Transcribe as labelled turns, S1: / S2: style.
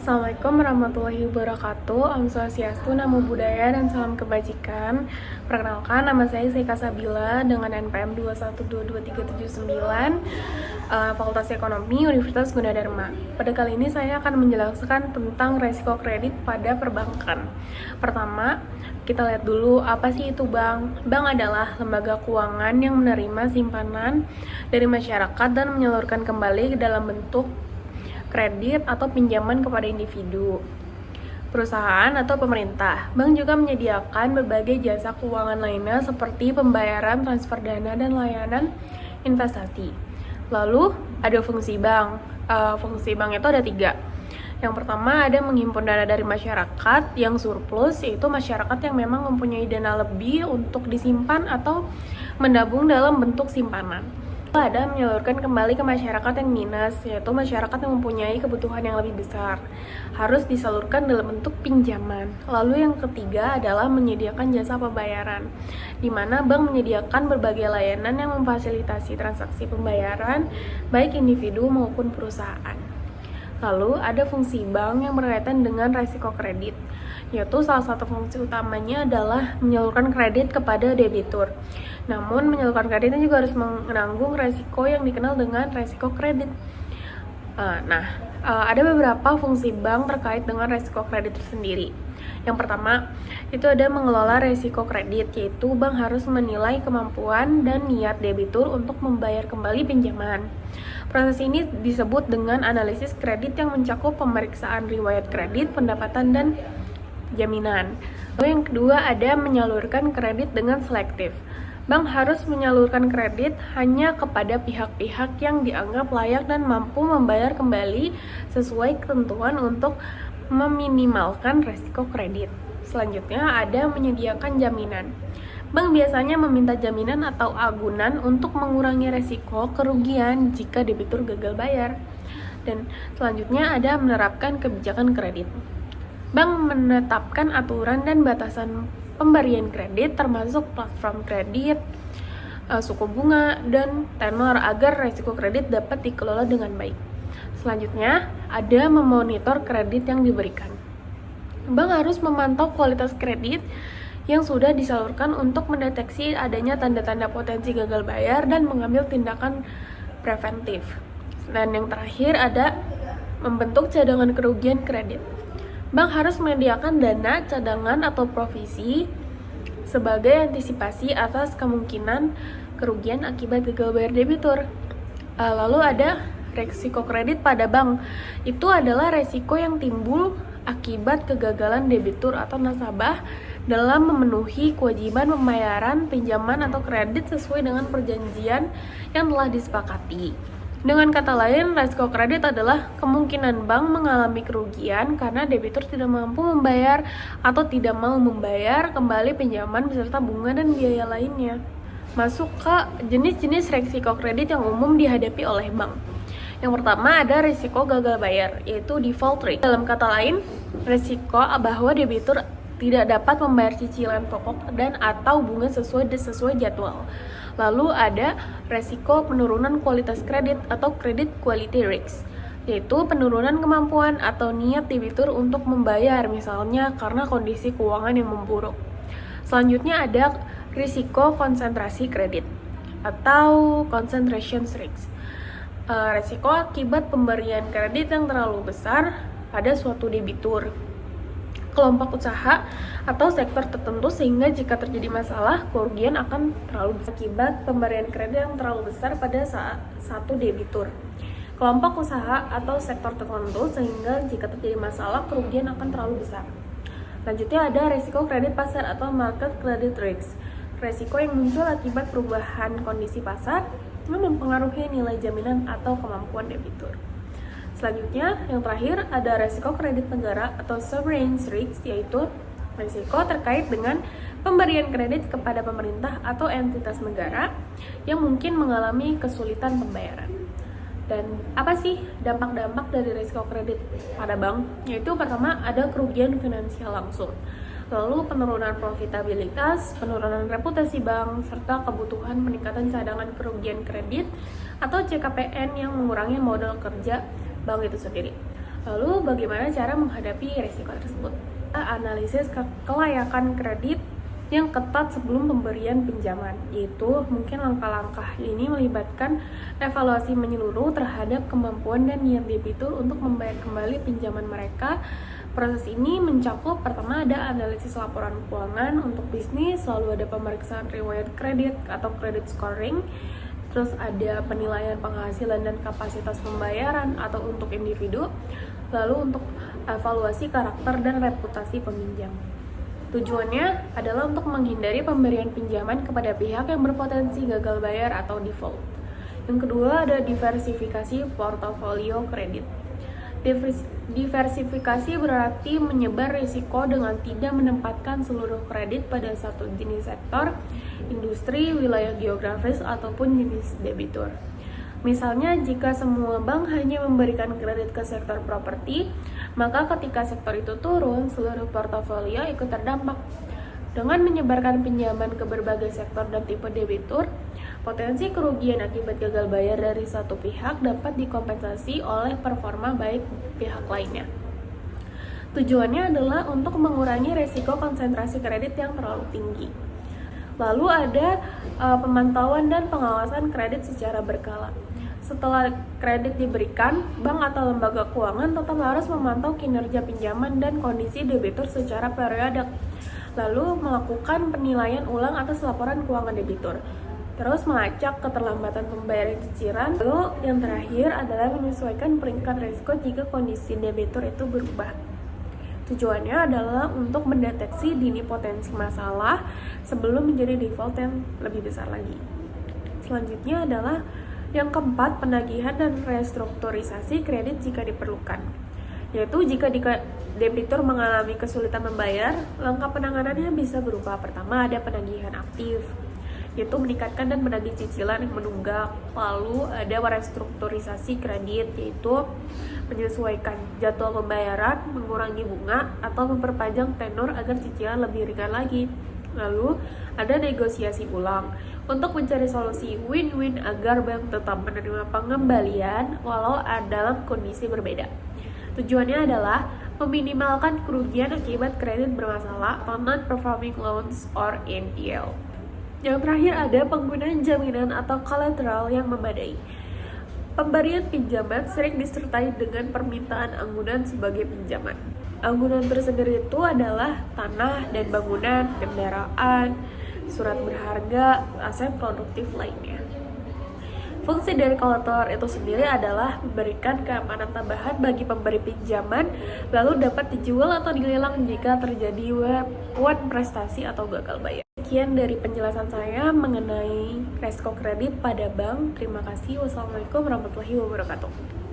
S1: Assalamualaikum warahmatullahi wabarakatuh. Om Swastiastu, Namo Buddhaya, dan salam kebajikan. Perkenalkan, nama saya Seika Sabila dengan NPM 2122379, Fakultas Ekonomi Universitas Gunadarma. Pada kali ini saya akan menjelaskan tentang resiko kredit pada perbankan. Pertama, kita lihat dulu apa sih itu bank. Bank adalah lembaga keuangan yang menerima simpanan dari masyarakat dan menyalurkan kembali ke dalam bentuk kredit atau pinjaman kepada individu, perusahaan, atau pemerintah. Bank juga menyediakan berbagai jasa keuangan lainnya seperti pembayaran, transfer dana, dan layanan investasi. Lalu ada fungsi bank. Fungsi bank itu ada 3. Yang pertama ada menghimpun dana dari masyarakat yang surplus, yaitu masyarakat yang memang mempunyai dana lebih untuk disimpan atau menabung dalam bentuk simpanan. Ada menyalurkan kembali ke masyarakat yang minus, yaitu masyarakat yang mempunyai kebutuhan yang lebih besar, harus disalurkan dalam bentuk pinjaman. Lalu yang ketiga adalah menyediakan jasa pembayaran, di mana bank menyediakan berbagai layanan yang memfasilitasi transaksi pembayaran baik individu maupun perusahaan. Lalu ada fungsi bank yang berkaitan dengan resiko kredit, yaitu salah satu fungsi utamanya adalah menyalurkan kredit kepada debitur. Namun menyalurkan kreditnya juga harus menanggung resiko yang dikenal dengan resiko kredit. Ada beberapa fungsi bank terkait dengan resiko kredit tersendiri. Yang pertama, itu ada mengelola resiko kredit, yaitu bank harus menilai kemampuan dan niat debitur untuk membayar kembali pinjaman. Proses ini disebut dengan analisis kredit yang mencakup pemeriksaan riwayat kredit, pendapatan, dan jaminan. Lalu yang kedua ada menyalurkan kredit dengan selektif. Bank harus menyalurkan kredit hanya kepada pihak-pihak yang dianggap layak dan mampu membayar kembali sesuai ketentuan untuk meminimalkan risiko kredit. Selanjutnya ada menyediakan jaminan. Bank biasanya meminta jaminan atau agunan untuk mengurangi risiko kerugian jika debitur gagal bayar. Dan selanjutnya ada menerapkan kebijakan kredit. Bank menetapkan aturan dan batasan pemberian kredit termasuk platform kredit, suku bunga, dan tenor agar risiko kredit dapat dikelola dengan baik. Selanjutnya, ada memonitor kredit yang diberikan. Bank harus memantau kualitas kredit yang sudah disalurkan untuk mendeteksi adanya tanda-tanda potensi gagal bayar dan mengambil tindakan preventif. Dan yang terakhir ada membentuk cadangan kerugian kredit. Bank harus menyediakan dana cadangan atau provisi sebagai antisipasi atas kemungkinan kerugian akibat gagal bayar debitur. Lalu ada resiko kredit pada bank. Itu adalah resiko yang timbul akibat kegagalan debitur atau nasabah dalam memenuhi kewajiban pembayaran pinjaman atau kredit sesuai dengan perjanjian yang telah disepakati. Dengan kata lain, resiko kredit adalah kemungkinan bank mengalami kerugian karena debitur tidak mampu membayar atau tidak mau membayar kembali pinjaman beserta bunga dan biaya lainnya. Masuk ke jenis-jenis resiko kredit yang umum dihadapi oleh bank. Yang pertama ada risiko gagal bayar, yaitu default rate. Dalam kata lain, risiko bahwa debitur tidak dapat membayar cicilan pokok dan atau bunga sesuai jadwal. Lalu ada resiko penurunan kualitas kredit atau credit quality risk, yaitu penurunan kemampuan atau niat debitur untuk membayar, misalnya karena kondisi keuangan yang memburuk. Selanjutnya ada risiko konsentrasi kredit atau concentration risk. Risiko akibat pemberian kredit yang terlalu besar pada suatu debitur, kelompok usaha, atau sektor tertentu sehingga jika terjadi masalah, kerugian akan terlalu besar akibat pemberian kredit yang terlalu besar pada satu debitur, kelompok usaha, atau sektor tertentu sehingga jika terjadi masalah, kerugian akan terlalu besar. Selanjutnya ada risiko kredit pasar atau market credit risk. Risiko yang muncul akibat perubahan kondisi pasar yang mempengaruhi nilai jaminan atau kemampuan debitur. Selanjutnya, yang terakhir ada resiko kredit negara atau sovereign risk, yaitu risiko terkait dengan pemberian kredit kepada pemerintah atau entitas negara yang mungkin mengalami kesulitan pembayaran. Dan apa sih dampak-dampak dari risiko kredit pada bank? Yaitu pertama ada kerugian finansial langsung, lalu penurunan profitabilitas, penurunan reputasi bank, serta kebutuhan peningkatan cadangan kerugian kredit atau CKPN yang mengurangi modal kerja bank itu sendiri. Lalu bagaimana cara menghadapi risiko tersebut? Analisis kelayakan kredit yang ketat sebelum pemberian pinjaman, yaitu mungkin langkah-langkah ini melibatkan evaluasi menyeluruh terhadap kemampuan dan niat debitur untuk membayar kembali pinjaman mereka. Proses ini mencakup pertama ada analisis laporan keuangan untuk bisnis, lalu ada pemeriksaan riwayat kredit atau credit scoring, terus ada penilaian penghasilan dan kapasitas pembayaran atau untuk individu, lalu untuk evaluasi karakter dan reputasi peminjam. Tujuannya adalah untuk menghindari pemberian pinjaman kepada pihak yang berpotensi gagal bayar atau default. Yang kedua ada diversifikasi portofolio kredit. Diversifikasi berarti menyebar risiko dengan tidak menempatkan seluruh kredit pada satu jenis sektor, industri, wilayah geografis, ataupun jenis debitur. Misalnya, jika semua bank hanya memberikan kredit ke sektor properti, maka ketika sektor itu turun, seluruh portofolio ikut terdampak. Dengan menyebarkan pinjaman ke berbagai sektor dan tipe debitur, potensi kerugian akibat gagal bayar dari satu pihak dapat dikompensasi oleh performa baik pihak lainnya. Tujuannya adalah untuk mengurangi risiko konsentrasi kredit yang terlalu tinggi. Lalu ada pemantauan dan pengawasan kredit secara berkala. Setelah kredit diberikan, bank atau lembaga keuangan tetap harus memantau kinerja pinjaman dan kondisi debitur secara periodik, lalu melakukan penilaian ulang atas laporan keuangan debitur, terus melacak keterlambatan pembayaran cicilan. Lalu yang terakhir adalah menyesuaikan peringkat risiko jika kondisi debitur itu berubah. Tujuannya adalah untuk mendeteksi dini potensi masalah sebelum menjadi default yang lebih besar lagi. Selanjutnya adalah yang keempat, penagihan dan restrukturisasi kredit jika diperlukan. Yaitu jika debitur mengalami kesulitan membayar, langkah penanganannya bisa berupa pertama ada penagihan aktif, yaitu meningkatkan dan menagih cicilan yang menunggak. Lalu ada restrukturisasi kredit, yaitu menyesuaikan jadwal pembayaran, mengurangi bunga, atau memperpanjang tenor agar cicilan lebih ringan lagi. Lalu ada negosiasi ulang untuk mencari solusi win-win agar bank tetap menerima pengembalian walau dalam kondisi berbeda. Tujuannya adalah meminimalkan kerugian akibat kredit bermasalah atau non-performing loans or NPL. Yang terakhir ada penggunaan jaminan atau collateral yang memadai. Pemberian pinjaman sering disertai dengan permintaan anggunan sebagai pinjaman. Anggunan tersendiri itu adalah tanah dan bangunan, kendaraan, surat berharga, aset produktif lainnya. Fungsi dari kolateral itu sendiri adalah memberikan keamanan tambahan bagi pemberi pinjaman, lalu dapat dijual atau dilelang jika terjadi wan prestasi atau gagal bayar. Sekian dari penjelasan saya mengenai resiko kredit pada bank. Terima kasih. Wassalamualaikum warahmatullahi wabarakatuh.